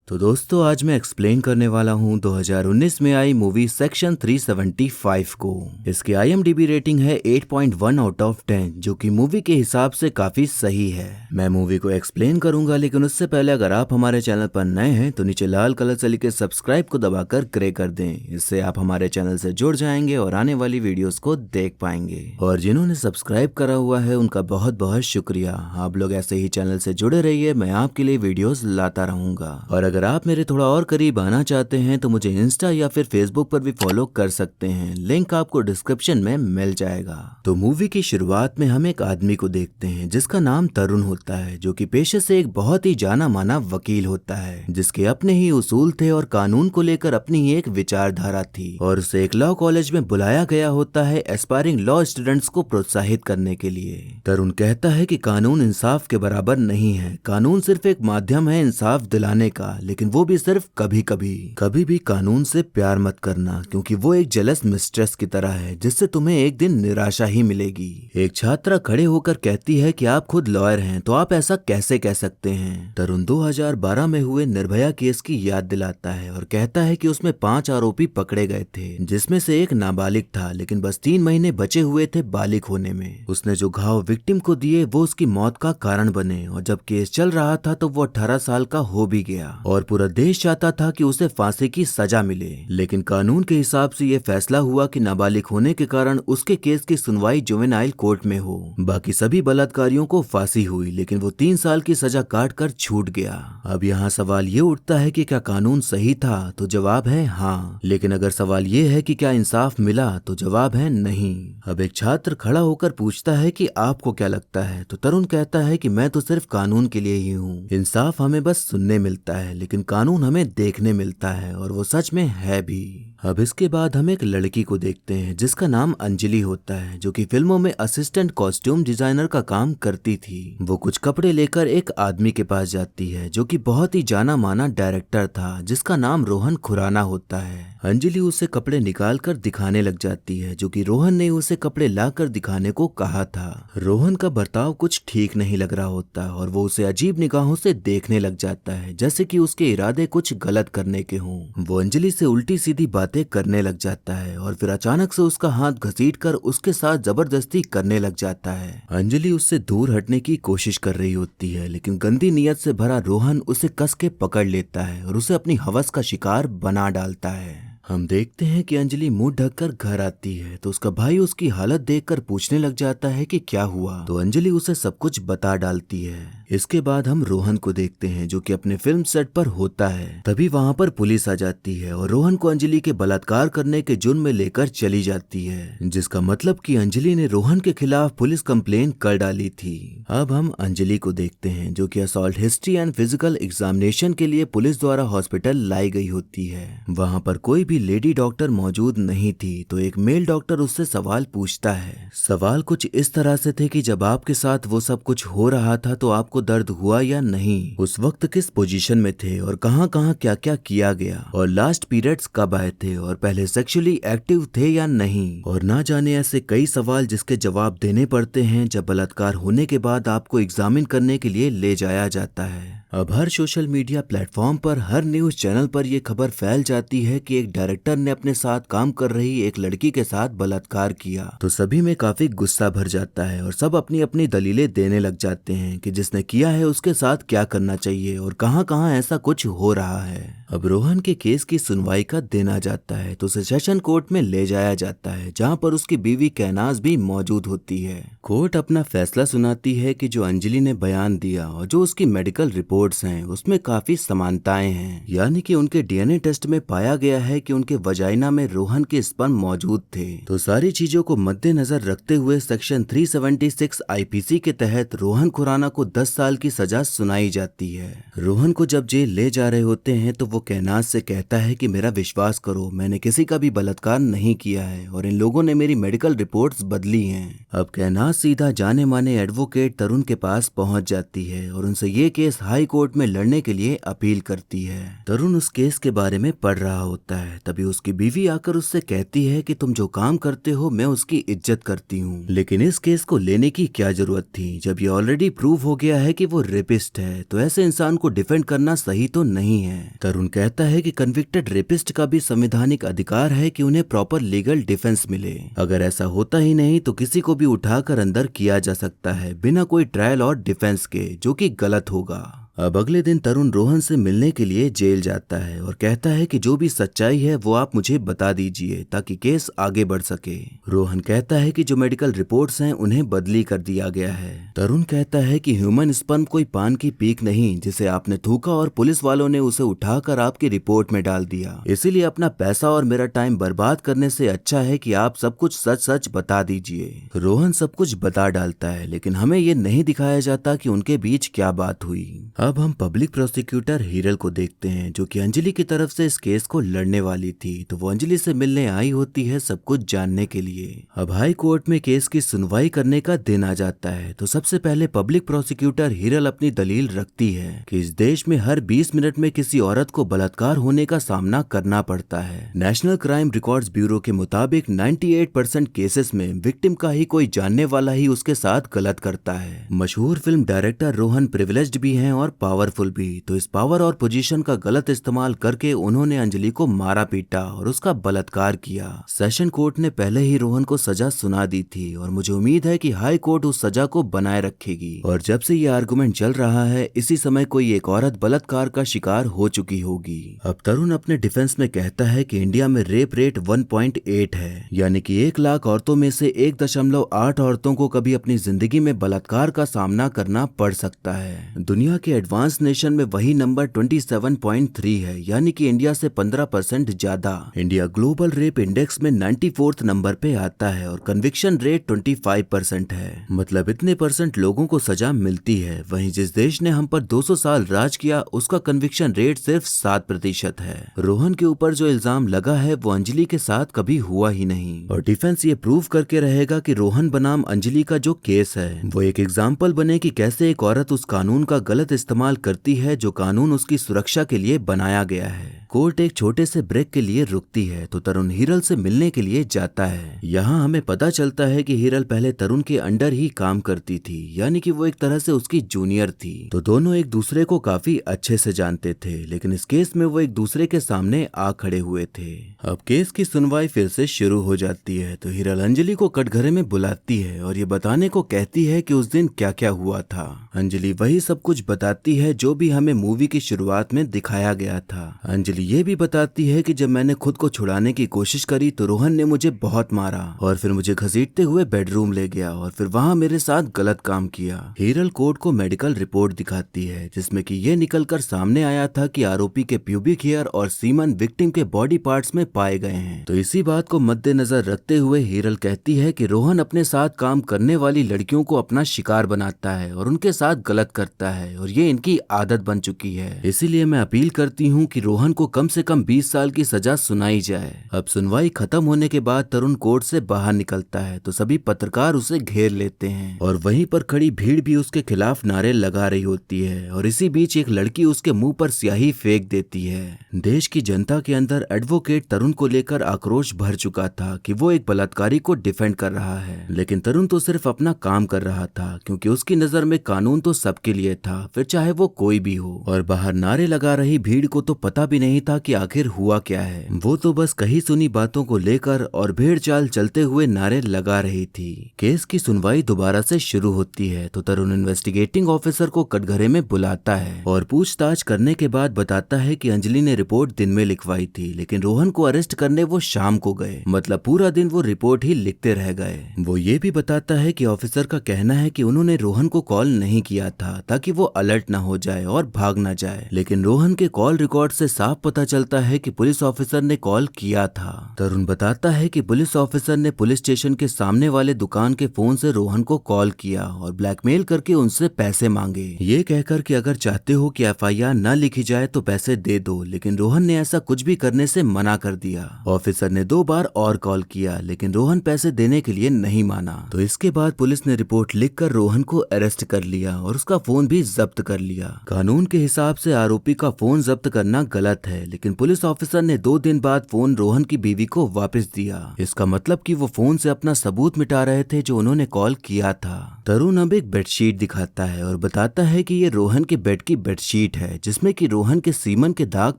तो दोस्तों आज मैं एक्सप्लेन करने वाला हूँ 2019 में आई मूवी सेक्शन 375 को। इसकी IMDb रेटिंग है 8.1 आउट ऑफ 10 जो कि मूवी के हिसाब से काफी सही है। मैं मूवी को एक्सप्लेन करूंगा, लेकिन उससे पहले अगर आप हमारे चैनल पर नए हैं तो नीचे लाल कलर से लिखे सब्सक्राइब को दबाकर ग्रे कर दें। इससे आप हमारे चैनल से जुड़ जाएंगे और आने वाली वीडियोस को देख पाएंगे। और जिन्होंने सब्सक्राइब करा हुआ है उनका बहुत बहुत शुक्रिया। आप लोग ऐसे ही चैनल से जुड़े रहिए, मैं आपके लिए वीडियोस लाता रहूंगा। और अगर आप मेरे थोड़ा और करीब आना चाहते हैं तो मुझे इंस्टा या फिर फेसबुक पर भी फॉलो कर सकते हैं, लिंक आपको डिस्क्रिप्शन में मिल जाएगा। तो मूवी की शुरुआत में हम एक आदमी को देखते हैं जिसका नाम तरुण होता है, जो कि पेशे से एक बहुत ही जाना माना वकील होता है, जिसके अपने ही उसूल थे और कानून को लेकर अपनी ही एक विचारधारा थी। और उसे एक लॉ कॉलेज में बुलाया गया होता है एस्पायरिंग लॉ स्टूडेंट्स को प्रोत्साहित करने के लिए। तरुण कहता है कि कानून इंसाफ के बराबर नहीं है, कानून सिर्फ एक माध्यम है इंसाफ दिलाने का, लेकिन वो भी सिर्फ कभी कभी। कभी भी कानून से प्यार मत करना, क्योंकि वो एक जेलस मिस्ट्रेस की तरह है जिससे तुम्हें एक दिन निराशा ही मिलेगी। एक छात्रा खड़े होकर कहती है कि आप खुद लॉयर हैं तो आप ऐसा कैसे कह सकते हैं। तरुण 2012 में हुए निर्भया केस की याद दिलाता है और कहता है कि उसमें 5 आरोपी पकड़े गए थे, जिसमें से एक नाबालिग था, लेकिन बस 3 महीने बचे हुए थे बालिग होने में। उसने जो घाव विक्टिम को दिए वो उसकी मौत का कारण बने, और जब केस चल रहा था तो वो 18 साल का हो भी गया और पूरा देश चाहता था कि उसे फांसी की सजा मिले। लेकिन कानून के हिसाब से ये फैसला हुआ कि नाबालिग होने के कारण उसके केस की सुनवाई जुवेनाइल कोर्ट में हो। बाकी सभी बलात्कारियों को फांसी हुई, लेकिन वो 3 साल की सजा काट कर छूट गया। अब यहाँ सवाल ये उठता है कि क्या कानून सही था, तो जवाब है हाँ। लेकिन अगर सवाल ये है कि क्या इंसाफ मिला, तो जवाब है नहीं। अब एक छात्र खड़ा होकर पूछता है कि आपको क्या लगता है, तो तरुण कहता है कि मैं तो सिर्फ कानून के लिए ही हूँ। इंसाफ हमें बस सुनने मिलता है, लेकिन कानून हमें देखने मिलता है, और वो सच में है भी। अब इसके बाद हम एक लड़की को देखते हैं जिसका नाम अंजलि होता है, जो कि फिल्मों में असिस्टेंट कॉस्ट्यूम डिजाइनर का काम करती थी। वो कुछ कपड़े लेकर एक आदमी के पास जाती है जो कि बहुत ही जाना माना डायरेक्टर था, जिसका नाम रोहन खुराना होता है। अंजलि उसे कपड़े निकाल कर दिखाने लग जाती है, जो कि रोहन ने उसे कपड़े ला कर दिखाने को कहा था। रोहन का बर्ताव कुछ ठीक नहीं लग रहा होता और वो उसे अजीब निगाहों से देखने लग जाता है, जैसे कि उसके इरादे कुछ गलत करने के हों। वो अंजलि से उल्टी सीधी बातें करने लग जाता है और फिर अचानक से उसका हाथ घसीटकर उसके साथ जबरदस्ती करने लग जाता है। अंजलि उससे दूर हटने की कोशिश कर रही होती है, लेकिन गंदी नीयत से भरा रोहन उसे कस के पकड़ लेता है और उसे अपनी हवस का शिकार बना डालता है। हम देखते हैं कि अंजलि मुंह ढककर घर आती है तो उसका भाई उसकी हालत देखकर पूछने लग जाता है कि क्या हुआ, तो अंजलि उसे सब कुछ बता डालती है। इसके बाद हम रोहन को देखते हैं जो कि अपने फिल्म सेट पर होता है। तभी वहां पर पुलिस आ जाती है और रोहन को अंजलि के बलात्कार करने के जुर्म में लेकर चली जाती है, जिसका मतलब कि अंजलि ने रोहन के खिलाफ पुलिस कंप्लेन कर डाली थी। अब हम अंजलि को देखते हैं जो कि assault history and physical examination के लिए पुलिस द्वारा हॉस्पिटल लाई गई होती है। वहां पर कोई भी लेडी डॉक्टर मौजूद नहीं थी, तो एक मेल डॉक्टर उससे सवाल पूछता है। सवाल कुछ इस तरह से थे कि जब आपके साथ वो सब कुछ हो रहा था तो आपको दर्द हुआ या नहीं, उस वक्त किस पोजीशन में थे और कहां कहां क्या क्या किया गया, और लास्ट पीरियड्स कब आए थे, और पहले सेक्सुअली एक्टिव थे या नहीं, और ना जाने ऐसे कई सवाल जिसके जवाब देने पड़ते हैं जब बलात्कार होने के बाद आपको एग्जामिन करने के लिए ले जाया जाता है। अब हर सोशल मीडिया प्लेटफॉर्म पर, हर न्यूज चैनल पर यह खबर फैल जाती है कि एक डायरेक्टर ने अपने साथ काम कर रही एक लड़की के साथ बलात्कार किया, तो सभी में काफी गुस्सा भर जाता है और सब अपनी अपनी दलीलें देने लग जाते हैं कि जिसने किया है उसके साथ क्या करना चाहिए और कहां कहां ऐसा कुछ हो रहा है। अब रोहन के केस की सुनवाई का दिन आ जाता है तो उसे सेशन कोर्ट में ले जाया जाता है, जहां पर उसकी बीवी कैनाज भी मौजूद होती है। कोर्ट अपना फैसला सुनाती है कि जो अंजलि ने बयान दिया और जो उसकी मेडिकल रिपोर्ट्स हैं उसमें काफी समानताएं हैं, यानी कि उनके DNA टेस्ट में पाया गया है कि उनके वजाइना में रोहन के स्पर्म मौजूद थे। तो सारी चीजों को मद्देनजर रखते हुए सेक्शन 376 IPC के तहत रोहन खुराना को 10 साल की सजा सुनाई जाती है। रोहन को जब जेल ले जा रहे होते हैं तो वो कैनाज से कहता है कि मेरा विश्वास करो, मैंने किसी का भी बलात्कार नहीं किया है और इन लोगों ने मेरी मेडिकल रिपोर्ट्स बदली हैं। अब कैनाज सीधा जाने माने एडवोकेट तरुण के पास पहुंच जाती है और उनसे ये केस हाई कोर्ट में लड़ने के लिए अपील करती है। तरुण उस केस के बारे में पढ़ रहा होता है, तभी उसकी बीवी आकर उससे कहती है कि तुम जो काम करते हो मैं उसकी इज्जत करती हूँ, लेकिन इस केस को लेने की क्या जरूरत थी जब ये ऑलरेडी प्रूव हो गया है कि वो रेपिस्ट है, तो ऐसे इंसान को डिफेंड करना सही तो नहीं है। तरुण कहता है कि कन्विक्टेड रेपिस्ट का भी संवैधानिक अधिकार है कि उन्हें प्रॉपर लीगल डिफेंस मिले। अगर ऐसा होता ही नहीं तो किसी को भी उठाकर अंदर किया जा सकता है बिना कोई ट्रायल और डिफेंस के, जो कि गलत होगा। अब अगले दिन तरुण रोहन से मिलने के लिए जेल जाता है और कहता है कि जो भी सच्चाई है वो आप मुझे बता दीजिए ताकि केस आगे बढ़ सके। रोहन कहता है कि जो मेडिकल रिपोर्ट्स हैं उन्हें बदली कर दिया गया है। तरुण कहता है कि ह्यूमन स्पर्म कोई पान की पीक नहीं जिसे आपने थूका और पुलिस वालों ने उसे उठाकर आपकी रिपोर्ट में डाल दिया, इसीलिए अपना पैसा और मेरा टाइम बर्बाद करने से अच्छा है कि आप सब कुछ सच सच बता दीजिए। रोहन सब कुछ बता डालता है, लेकिन हमें ये नहीं दिखाया जाता कि उनके बीच क्या बात हुई। अब हम पब्लिक प्रोसिक्यूटर हीरल को देखते हैं जो कि अंजलि की तरफ से इस केस को लड़ने वाली थी, तो वो अंजलि से मिलने आई होती है सब कुछ जानने के लिए। अब हाई कोर्ट में केस की सुनवाई करने का दिन आ जाता है, तो सबसे पहले पब्लिक प्रोसिक्यूटर हीरल अपनी दलील रखती है कि इस देश में हर 20 मिनट में किसी औरत को बलात्कार होने का सामना करना पड़ता है। नेशनल क्राइम रिकॉर्ड्स ब्यूरो के मुताबिक 98% केसेस में विक्टिम का ही कोई जानने वाला ही उसके साथ गलत करता है। मशहूर फिल्म डायरेक्टर रोहन प्रिविलेज्ड भी हैं और पावरफुल भी, तो इस पावर और पोजीशन का गलत इस्तेमाल करके उन्होंने अंजलि को मारा पीटा और उसका बलात्कार किया। सेशन कोर्ट ने पहले ही रोहन को सजा सुना दी थी और मुझे उम्मीद है कि हाई कोर्ट उस सजा को बनाए रखेगी। और जब से ये आर्गुमेंट चल रहा है इसी समय कोई एक औरत बलात्कार का शिकार हो चुकी होगी। अब तरुण अपने डिफेंस में कहता है कि इंडिया में रेप रेट 1.8 है, यानी कि 1 लाख औरतों में से 1.8 औरतों को कभी अपनी जिंदगी में बलात्कार का सामना करना पड़ सकता है। दुनिया के एडवांस नेशन में वही नंबर 27.3 है, यानी कि इंडिया से 15% ज्यादा। इंडिया ग्लोबल रेप इंडेक्स में 94th नंबर पे आता है और कन्विक्शन रेट 25% है, मतलब इतने परसेंट लोगों को सजा मिलती है। वहीं जिस देश ने हम पर 200 साल राज किया उसका कन्विक्शन रेट सिर्फ 7% है। रोहन के ऊपर जो इल्जाम लगा है वो अंजलि के साथ कभी हुआ ही नहीं, और डिफेंस ये प्रूव करके रहेगा कि रोहन बनाम अंजलि का जो केस है वो एक एग्जाम्पल बने कि कैसे एक औरत उस कानून का गलत इस्तेमाल करती है जो कानून उसकी सुरक्षा के लिए बनाया गया है। कोर्ट एक छोटे से ब्रेक के लिए रुकती है, तो तरुण हीरल से मिलने के लिए जाता है। यहाँ हमें पता चलता है कि हीरल पहले तरुण के अंडर ही काम करती थी, यानी कि वो एक तरह से उसकी जूनियर थी, तो दोनों एक दूसरे को काफी अच्छे से जानते थे, लेकिन इस केस में वो एक दूसरे के सामने आ खड़े हुए थे। अब केस की सुनवाई फिर से शुरू हो जाती है, तो हीरल अंजलि को कटघरे में बुलाती है और ये बताने को कहती है कि उस दिन क्या क्या हुआ था। अंजलि वही सब कुछ बताती है जो भी हमें मूवी की शुरुआत में दिखाया गया था। अंजलि ये भी बताती है कि जब मैंने खुद को छुड़ाने की कोशिश करी तो रोहन ने मुझे बहुत मारा और फिर मुझे घसीटते हुए बेडरूम ले गया और फिर वहाँ मेरे साथ गलत काम किया। हीरल कोर्ट को मेडिकल रिपोर्ट दिखाती है जिसमें कि ये निकलकर सामने आया था कि आरोपी के प्यूबिक हेयर और सीमन विक्टिम के बॉडी पार्ट्स में पाए गए हैं। तो इसी बात को मद्देनजर रखते हुए हीरल कहती है कि रोहन अपने साथ काम करने वाली लड़कियों को अपना शिकार बनाता है और उनके साथ गलत करता है और ये इनकी आदत बन चुकी है, इसीलिए मैं अपील करती हूँ कि रोहन को कम से कम 20 साल की सजा सुनाई जाए। अब सुनवाई खत्म होने के बाद तरुण कोर्ट से बाहर निकलता है तो सभी पत्रकार उसे घेर लेते हैं और वहीं पर खड़ी भीड़ भी उसके खिलाफ नारे लगा रही होती है और इसी बीच एक लड़की उसके मुंह पर स्याही फेंक देती है। देश की जनता के अंदर एडवोकेट तरुण को लेकर आक्रोश भर चुका था कि वो एक बलात्कारी को डिफेंड कर रहा है, लेकिन तरुण तो सिर्फ अपना काम कर रहा था क्योंकि उसकी नजर में कानून तो सबके लिए था, फिर चाहे वो कोई भी हो। और बाहर नारे लगा रही भीड़ को तो पता भी नहीं था कि आखिर हुआ क्या है, वो तो बस कही सुनी बातों को लेकर और भेड़ चाल चलते हुए नारे लगा रही थी। केस की सुनवाई दोबारा से शुरू होती है तो तरुण इन्वेस्टिगेटिंग ऑफिसर को कटघरे में बुलाता है और पूछताछ करने के बाद बताता है कि अंजलि ने रिपोर्ट दिन में लिखवाई थी, लेकिन रोहन को अरेस्ट करने वो शाम को गए, मतलब पूरा दिन वो रिपोर्ट ही लिखते रह गए। वो ये भी बताता है कि ऑफिसर का कहना है कि उन्होंने रोहन को कॉल नहीं किया था ताकि वो अलर्ट न हो जाए और भाग न जाए, लेकिन रोहन के कॉल रिकॉर्ड से साफ पता चलता है कि पुलिस ऑफिसर ने कॉल किया था। तरुण बताता है कि पुलिस ऑफिसर ने पुलिस स्टेशन के सामने वाले दुकान के फोन से रोहन को कॉल किया और ब्लैकमेल करके उनसे पैसे मांगे, ये कहकर कि अगर चाहते हो कि एफआईआर न लिखी जाए तो पैसे दे दो, लेकिन रोहन ने ऐसा कुछ भी करने से मना कर दिया। ऑफिसर ने 2 बार और कॉल किया, लेकिन रोहन पैसे देने के लिए नहीं माना, तो इसके बाद पुलिस ने रिपोर्ट लिखकर रोहन को अरेस्ट कर लिया और उसका फोन भी जब्त कर कर लिया। कानून के हिसाब से आरोपी का फोन जब्त करना गलत है, लेकिन पुलिस ऑफिसर ने 2 दिन बाद फोन रोहन की बीवी को वापस दिया। इसका मतलब कि वो फोन से अपना सबूत मिटा रहे थे जो उन्होंने कॉल किया था। तरुण अब एक बेडशीट दिखाता है और बताता है कि ये रोहन के बेड की बेडशीट है जिसमें कि रोहन के सीमन के दाग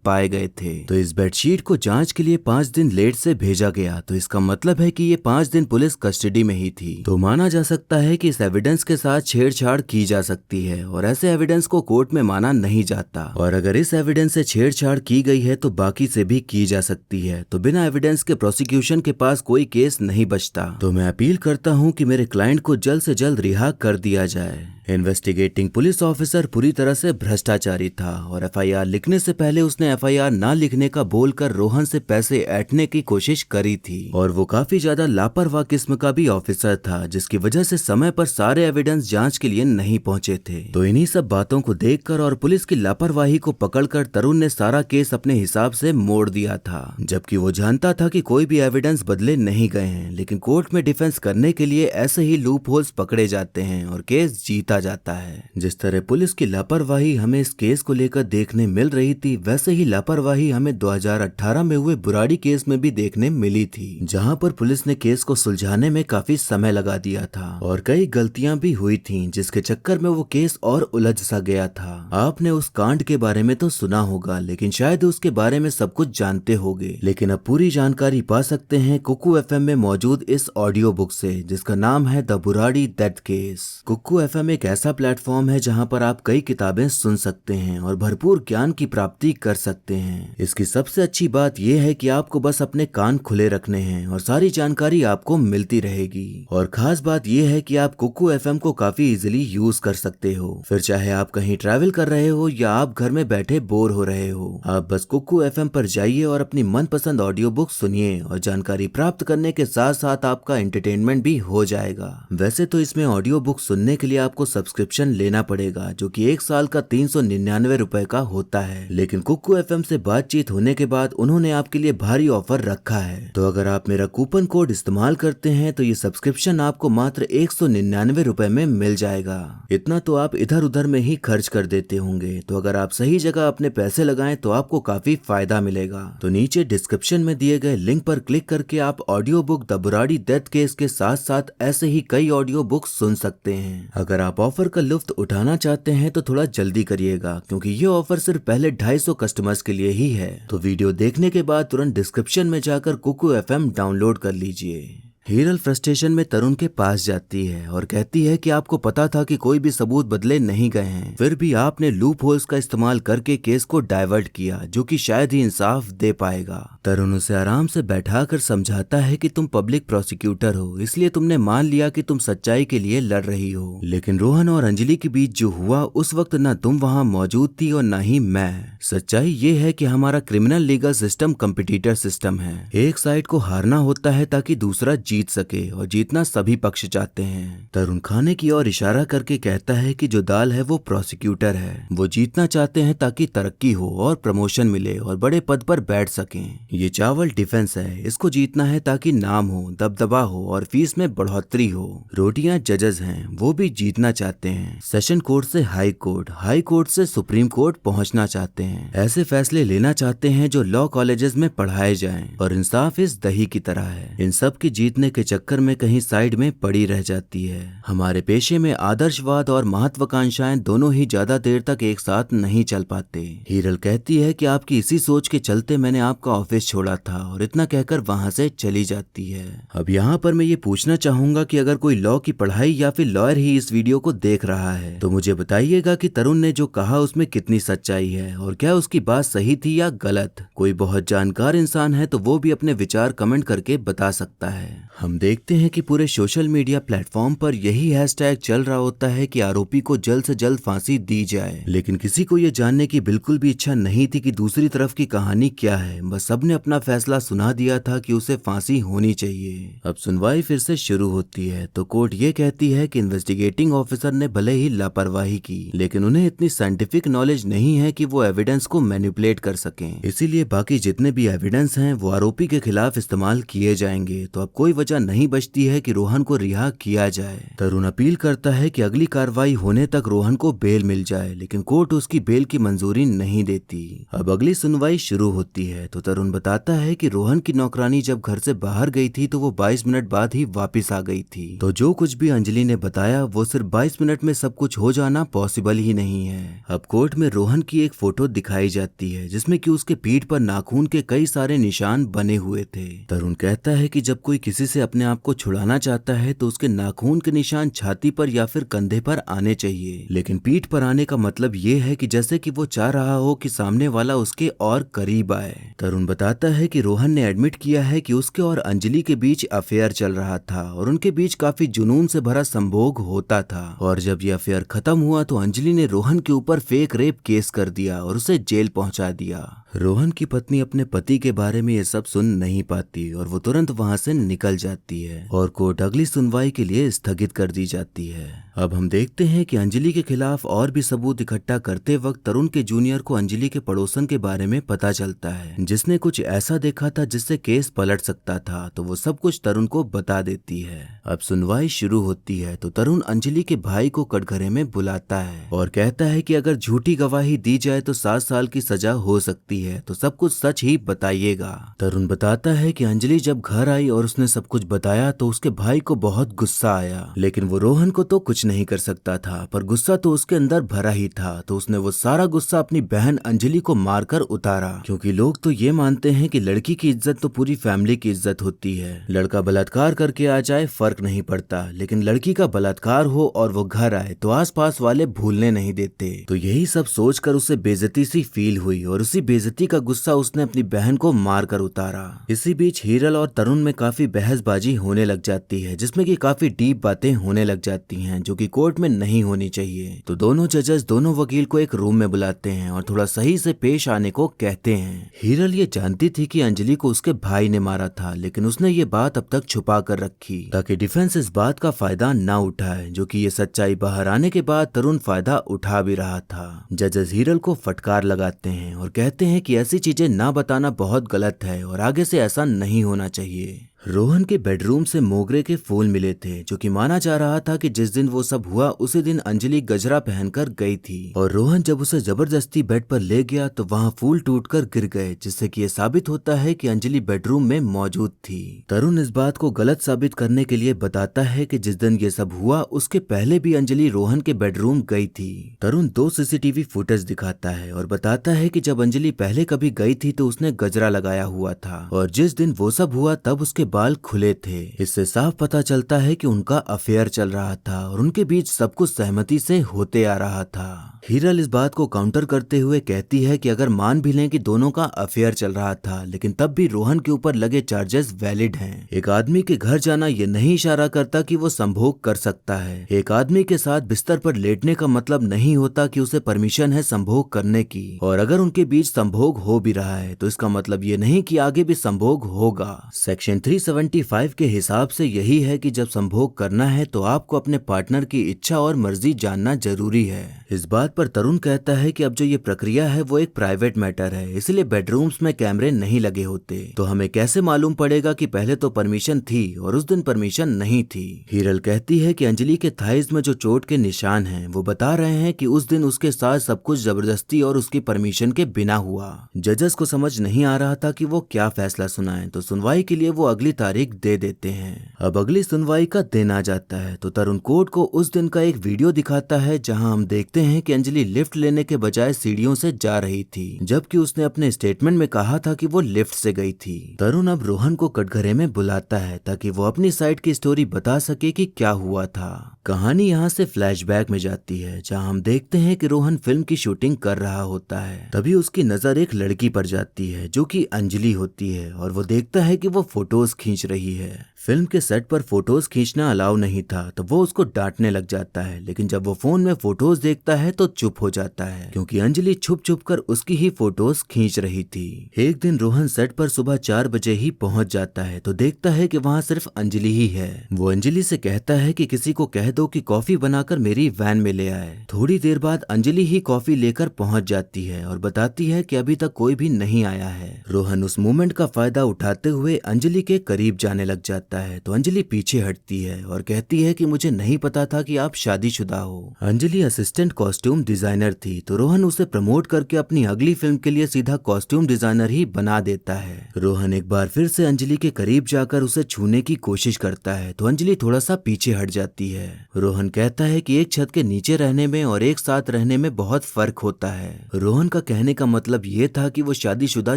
पाए गए थे। तो इस बेडशीट को जांच के लिए 5 दिन लेट से भेजा गया, तो इसका मतलब है कि ये 5 दिन पुलिस कस्टडी में ही थी। तो माना जा सकता है कि इस एविडेंस के साथ छेड़छाड़ की जा सकती है और ऐसे एविडेंस को कोर्ट में माना नहीं जाता। और अगर इस एविडेंस से छेड़छाड़ की गई है तो बाकी से भी की जा सकती है। तो बिना एविडेंस के प्रोसिक्यूशन के पास कोई केस नहीं बचता। तो मैं अपील करता हूँ कि मेरे क्लाइंट को जल्द से जल्द रिहा कर दिया जाए। इन्वेस्टिगेटिंग पुलिस ऑफिसर पूरी तरह से भ्रष्टाचारी था और एफआईआर लिखने से पहले उसने एफआईआर ना लिखने का बोलकर रोहन से पैसे ऐंठने की कोशिश करी थी। और वो काफी ज्यादा लापरवाह किस्म का भी ऑफिसर था जिसकी वजह से समय पर सारे एविडेंस जांच के लिए नहीं पहुंचे थे। तो इन्हीं सब बातों को देखकर और पुलिस की लापरवाही को पकड़कर तरुण ने सारा केस अपने हिसाब से मोड़ दिया था, जबकि वो जानता था कि कोई भी एविडेंस बदले नहीं गए हैं। लेकिन कोर्ट में डिफेंस करने के लिए ऐसे ही लूप होल्स पकड़े जाते हैं और केस जीता जाता है। जिस तरह पुलिस की लापरवाही हमें इस केस को लेकर देखने मिल रही थी, वैसे ही लापरवाही हमें 2018 में हुए बुराड़ी केस में भी देखने मिली थी, जहां पर पुलिस ने केस को सुलझाने में काफी समय लगा दिया था और कई गलतियां भी हुई थीं, जिसके चक्कर में वो केस और उलझ सा गया था। आपने उस कांड के बारे में तो सुना होगा, लेकिन शायद उसके बारे में सब कुछ जानते होंगे। लेकिन अब पूरी जानकारी पा सकते हैं कुकू एफएम में मौजूद इस ऑडियो बुक से, जिसका नाम है the Burari death case. Kuku FM एक ऐसा प्लेटफॉर्म है जहां पर आप कई किताबें सुन सकते हैं और भरपूर ज्ञान की प्राप्ति कर सकते हैं। इसकी सबसे अच्छी बात यह है कि आपको बस अपने कान खुले रखने हैं और सारी जानकारी आपको मिलती रहेगी। और खास बात यह है कि आप कुकू एफएम को काफी इजीली यूज कर सकते हो, फिर चाहे आप कहीं ट्रैवल कर रहे हो या आप घर में बैठे बोर हो रहे हो। आप बस कुकू एफएम पर जाइए और अपनी मनपसंद ऑडियो बुक सुनिए और जानकारी प्राप्त करने के साथ साथ आपका एंटरटेनमेंट भी हो जाएगा। वैसे तो इसमें ऑडियो बुक सुनने के लिए आपको सब्सक्रिप्शन लेना पड़ेगा, जो कि 1 साल का 399 रुपए का होता है। लेकिन कुकू एफएम से बातचीत होने के बाद उन्होंने आपके लिए भारी ऑफर रखा है। तो अगर आप मेरा कूपन कोड इस्तेमाल करते हैं तो ये सब्सक्रिप्शन आपको मात्र 199 रुपए में मिल जाएगा। इतना तो आप इधर उधर में ही खर्च कर देते होंगे, तो अगर आप सही जगह अपने पैसे लगाएं तो आपको काफी फायदा मिलेगा। तो नीचे डिस्क्रिप्शन में दिए गए लिंक पर क्लिक करके आप audio book the Burari death case के साथ साथ ऐसे ही कई ऑडियो बुक सुन सकते हैं। अगर आप ऑफर का लुफ्त उठाना चाहते हैं तो थोड़ा जल्दी करिएगा, क्योंकि ये ऑफर सिर्फ पहले 250 कस्टमर्स के लिए ही है। तो वीडियो देखने के बाद तुरंत डिस्क्रिप्शन में जाकर कुकू एफएम डाउनलोड कर लीजिए। हीरल फ्रस्ट्रेशन में तरुण के पास जाती है और कहती है कि आपको पता था कि कोई भी सबूत बदले नहीं गए हैं, फिर भी आपने लूप होल्स का इस्तेमाल करके केस को डाइवर्ट किया, जो कि शायद ही इंसाफ दे पाएगा। तरुण उसे आराम से बैठाकर समझाता है कि तुम पब्लिक प्रोसिक्यूटर हो, इसलिए तुमने मान लिया कि तुम सच्चाई के लिए लड़ रही हो। लेकिन रोहन और अंजलि के बीच जो हुआ उस वक्त न तुम वहाँ मौजूद थी और न ही मैं। सच्चाई ये है कि हमारा criminal legal system competitor system है। एक साइड को हारना होता है ताकि दूसरा जीत सके, और जीतना सभी पक्ष चाहते हैं। तरुण खाने की ओर इशारा करके कहता है कि जो दाल है वो प्रोसिक्यूटर है। वो जीतना चाहते हैं ताकि तरक्की हो और प्रमोशन मिले और बड़े पद पर बैठ सकें। ये चावल डिफेंस है, इसको जीतना है ताकि नाम हो, दबदबा हो और फीस में बढ़ोतरी हो। रोटियां जजेस हैं, वो भी जीतना चाहते हैं। सेशन कोर्ट से हाई कोर्ट, हाई कोर्ट से सुप्रीम कोर्ट पहुंचना चाहते हैं। ऐसे फैसले लेना चाहते हैं जो लॉ कॉलेजेस में पढ़ाए जाएं और इंसाफ इस दही की तरह है। इन सब की जीतने के चक्कर में कहीं साइड में पड़ी रह जाती है। हमारे पेशे में आदर्शवाद और महत्वाकांक्षाएं दोनों ही ज्यादा देर तक एक साथ नहीं चल पाते। हीरल कहती है कि आपकी इसी सोच के चलते मैंने आपका ऑफिस छोड़ा था, और इतना कहकर वहां से चली जाती है। अब यहाँ पर मैं ये पूछना चाहूंगा कि अगर कोई लॉ की पढ़ाई या फिर लॉयर ही इस वीडियो को देख रहा है तो मुझे बताइएगा कि तरुण ने जो कहा उसमें कितनी सच्चाई है और क्या उसकी बात सही थी या गलत। कोई बहुत जानकार इंसान है तो वो भी अपने विचार कमेंट करके बता सकता है। हम देखते हैं कि पूरे सोशल मीडिया प्लेटफॉर्म पर यही हैशटैग चल रहा होता है कि आरोपी को जल्द से जल्द फांसी दी जाए, लेकिन किसी को ये जानने की बिल्कुल भी इच्छा नहीं थी कि दूसरी तरफ की कहानी क्या है। बस सबने अपना फैसला सुना दिया था कि उसे फांसी होनी चाहिए। अब सुनवाई फिर से शुरू होती है तो कोर्ट ये कहती है कि इन्वेस्टिगेटिंग ऑफिसर ने भले ही लापरवाही की, लेकिन उन्हें इतनी साइंटिफिक नॉलेज नहीं है कि वो एविडेंस को मैनिपुलेट कर सकें, इसीलिए बाकी जितने भी एविडेंस हैं वो आरोपी के खिलाफ इस्तेमाल किए जाएंगे। तो अब कोई वजह नहीं बचती है कि रोहन को रिहा किया जाए। तरुण अपील करता है कि अगली कार्रवाई होने तक रोहन को बेल मिल जाए, लेकिन कोर्ट उसकी बेल की मंजूरी नहीं देती। अब अगली सुनवाई शुरू होती है तो तरुण बताता है कि रोहन की नौकरानी जब घर से बाहर गई थी तो वो 22 मिनट बाद ही वापस आ गई थी। तो जो कुछ भी अंजलि ने बताया वो सिर्फ 22 मिनट में सब कुछ हो जाना पॉसिबल ही नहीं है। अब कोर्ट में रोहन की एक फोटो दिखाई जाती है जिसमें कि उसके पीठ पर नाखून के कई सारे निशान बने हुए थे। तरुण कहता है कि जब कोई किसी से अपने आप को छुड़ाना चाहता है तो उसके नाखून के निशान छाती पर या फिर कंधे पर आने चाहिए, लेकिन पीठ पर आने का मतलब ये है कि जैसे कि वो चाह रहा हो कि सामने वाला उसके और करीब आए। तरुण बताता है कि रोहन ने एडमिट किया है कि उसके और अंजलि के बीच अफेयर चल रहा था और उनके बीच काफी जुनून से भरा संभोग होता था, और जब यह अफेयर खत्म हुआ तो अंजलि ने रोहन के ऊपर फेक रेप केस कर दिया और उसे जेल पहुंचा दिया। रोहन की पत्नी अपने पति के बारे में ये सब सुन नहीं पाती और वो तुरंत वहां से निकल जाती है और कोर्ट अगली सुनवाई के लिए स्थगित कर दी जाती है। अब हम देखते हैं कि अंजलि के खिलाफ और भी सबूत इकट्ठा करते वक्त तरुण के जूनियर को अंजलि के पड़ोसन के बारे में पता चलता है जिसने कुछ ऐसा देखा था जिससे केस पलट सकता था, तो वो सब कुछ तरुण को बता देती है। अब सुनवाई शुरू होती है तो तरुण अंजलि के भाई को कटघरे में बुलाता है और कहता है कि अगर झूठी गवाही दी जाए तो 7 साल की सजा हो सकती है, तो सब कुछ सच ही बताइएगा। तरुण बताता है कि अंजलि जब घर आई और उसने सब कुछ बताया तो उसके भाई को बहुत गुस्सा आया, लेकिन वो रोहन को तो कुछ नहीं कर सकता था, पर गुस्सा तो उसके अंदर भरा ही था। तो उसने वो सारा गुस्सा अपनी बहन अंजलि को मारकर उतारा, क्योंकि लोग तो ये मानते हैं कि लड़की की इज्जत तो पूरी फैमिली की इज्जत होती है। लड़का बलात्कार करके आ जाए फर्क नहीं पड़ता, लेकिन लड़की का बलात्कार हो और वो घर आए तो आसपास वाले भूलने नहीं देते। तो यही सब सोचकर उसे बेइज्जती सी फील हुई और उसी बेइज्जती का गुस्सा उसने अपनी बहन को मार कर उतारा। इसी बीच हीरल और तरुण में काफी बहसबाजी होने लग जाती है जिसमें कि काफी डीप बातें होने लग जाती हैं जो कि कोर्ट में नहीं होनी चाहिए। तो दोनों जजेस दोनों वकील को एक रूम में बुलाते हैं और थोड़ा सही से पेश आने को कहते हैं। हीरल ये जानती थी कि अंजलि को उसके भाई ने मारा था, लेकिन उसने ये बात अब तक छुपा कर रखी ताकि डिफेंस इस बात का फायदा ना उठाए, जो कि ये सच्चाई बाहर आने के बाद तरुण फायदा उठा भी रहा था। जजेस हीरल को फटकार लगाते हैं और कहते हैं कि ऐसी चीजें ना बताना बहुत गलत है और आगे से ऐसा नहीं होना चाहिए। रोहन के बेडरूम से मोगरे के फूल मिले थे, जो कि माना जा रहा था कि जिस दिन वो सब हुआ उसी दिन अंजलि गजरा पहनकर गई थी, और रोहन जब उसे जबरदस्ती बेड पर ले गया तो वहाँ फूल टूटकर गिर गए, जिससे कि ये साबित होता है कि अंजलि बेडरूम में मौजूद थी। तरुण इस बात को गलत साबित करने के लिए बताता है कि जिस दिन ये सब हुआ उसके पहले भी अंजलि रोहन के बेडरूम गई थी। तरुण 2 सीसीटीवी फुटेज दिखाता है और बताता है कि जब अंजलि पहले कभी गई थी तो उसने गजरा लगाया हुआ था, और जिस दिन वो सब हुआ तब उसके बाल खुले थे। इससे साफ पता चलता है कि उनका अफेयर चल रहा था और उनके बीच सब कुछ सहमति से होते आ रहा था। हीरल इस बात को काउंटर करते हुए कहती है कि अगर मान भी लें कि दोनों का अफेयर चल रहा था, लेकिन तब भी रोहन के ऊपर लगे चार्जेस वैलिड हैं। एक आदमी के घर जाना ये नहीं इशारा करता कि वो संभोग कर सकता है। एक आदमी के साथ बिस्तर पर लेटने का मतलब नहीं होता कि उसे परमिशन है संभोग करने की, और अगर उनके बीच संभोग हो भी रहा है तो इसका मतलब ये नहीं कि आगे भी संभोग होगा। सेक्शन 375 के हिसाब से यही है कि जब संभोग करना है तो आपको अपने पार्टनर की इच्छा और मर्जी जानना जरूरी है। इस बात पर तरुण कहता है कि अब जो ये प्रक्रिया है वो एक प्राइवेट मैटर है, इसलिए बेडरूम्स में कैमरे नहीं लगे होते, तो हमें कैसे मालूम पड़ेगा कि पहले तो परमिशन थी और उस दिन परमिशन नहीं थी। हीरल कहती है कि अंजलि के थाइज में जो चोट के निशान हैं वो बता रहे हैं कि उस दिन उसके साथ सब कुछ जबरदस्ती और उसकी परमिशन के बिना हुआ। जजेस को समझ नहीं आ रहा था कि वो क्या फैसला सुनाएं, तो सुनवाई के लिए वो अगली तारीख दे देते हैं। अब अगली सुनवाई का दिन आ जाता है तो तरुण कोर्ट को उस दिन का एक वीडियो दिखाता है जहां हम देखते हैं कि अंजलि लिफ्ट लेने के बजाय सीढ़ियों से जा रही थी, जबकि उसने अपने स्टेटमेंट में कहा था कि वो लिफ्ट से गई थी। तरुण अब रोहन को कटघरे में बुलाता है ताकि वो अपनी साइड की स्टोरी बता सके कि क्या हुआ था। कहानी यहाँ से फ्लैशबैक में जाती है जहाँ हम देखते हैं कि रोहन फिल्म की शूटिंग कर रहा होता है। तभी उसकी नजर एक लड़की पर जाती है जो कि अंजलि होती है, और वो देखता है कि वो फोटोज खींच रही है। फिल्म के सेट पर फोटोज खींचना अलाउ नहीं था तो वो उसको डांटने लग जाता है, लेकिन जब वो फोन में फोटोज देखता है तो तो चुप हो जाता है क्योंकि अंजलि छुप छुप कर उसकी ही फोटोज खींच रही थी। एक दिन रोहन सेट पर सुबह 4 बजे ही पहुंच जाता है तो देखता है कि वहाँ सिर्फ अंजलि ही है। वो अंजलि से कहता है कि किसी को कह दो कि कॉफी बनाकर मेरी वैन में ले आए। थोड़ी देर बाद अंजलि ही कॉफी लेकर पहुंच जाती है और बताती है कि अभी तक कोई भी नहीं आया है। रोहन उस मोमेंट का फायदा उठाते हुए अंजलि के करीब जाने लग जाता है तो अंजलि पीछे हटती है और कहती है कि मुझे नहीं पता था कि आप शादीशुदा हो। अंजलि असिस्टेंट कॉस्ट्यूम डिजाइनर थी तो रोहन उसे प्रमोट करके अपनी अगली फिल्म के लिए सीधा कॉस्ट्यूम डिजाइनर ही बना देता है। रोहन एक बार फिर से अंजलि के करीब जाकर उसे छूने की कोशिश करता है तो अंजलि थोड़ा सा पीछे हट जाती है। रोहन कहता है कि एक छत के नीचे रहने में और एक साथ रहने में बहुत फर्क होता है। रोहन का कहने का मतलब ये था कि वो शादीशुदा